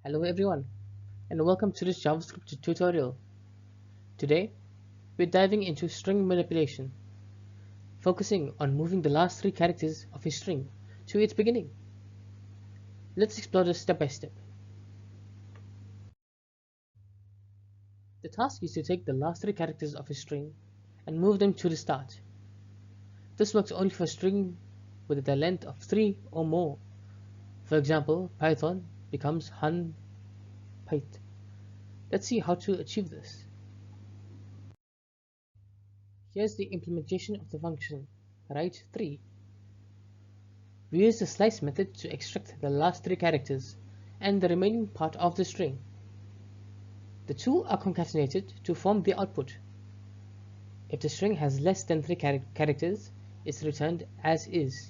Hello everyone, and welcome to this JavaScript tutorial. Today, we're diving into string manipulation, focusing on moving the last three characters of a string to its beginning. Let's explore this step by step. The task is to take the last three characters of a string and move them to the start. This works only for a string with a length of 3 or more. For example, Python becomes hun pyth. Let's see how to achieve this. Here's the implementation of the function write3. We use the slice method to extract the last three characters and the remaining part of the string. The two are concatenated to form the output. If the string has less than 3 characters, it's returned as is.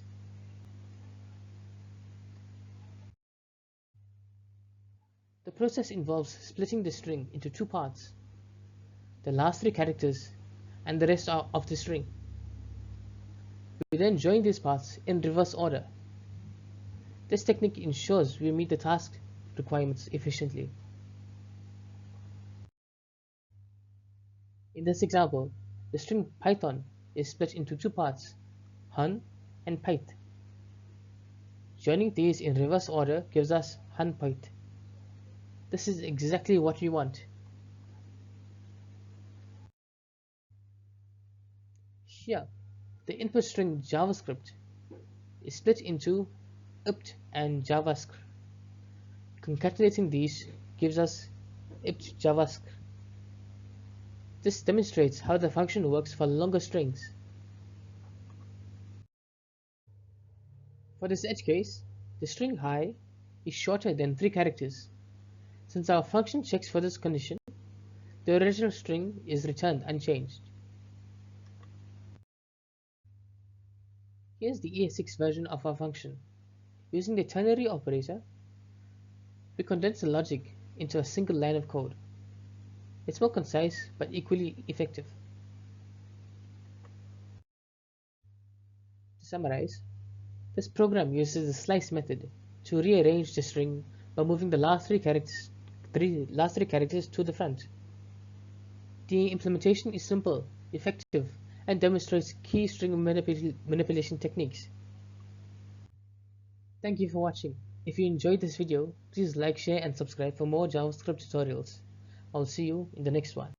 The process involves splitting the string into two parts, the last 3 characters and the rest of the string. We then join these parts in reverse order. This technique ensures we meet the task requirements efficiently. In this example, the string Python is split into two parts, hun and pyth. Joining these in reverse order gives us hun pyth. This is exactly what we want. Here, the input string JavaScript is split into ipt and JavaScript. Concatenating these gives us ipt JavaScript. This demonstrates how the function works for longer strings. For this edge case, the string hi is shorter than 3 characters. Since our function checks for this condition, the original string is returned unchanged. Here's the ES6 version of our function. Using the ternary operator, we condense the logic into a single line of code. It's more concise but equally effective. To summarize, this program uses the slice method to rearrange the string by moving the last three characters to the front. The implementation is simple, effective, and demonstrates key string manipulation techniques. Thank you for watching. If you enjoyed this video, please like, share, and subscribe for more JavaScript tutorials. I'll see you in the next one.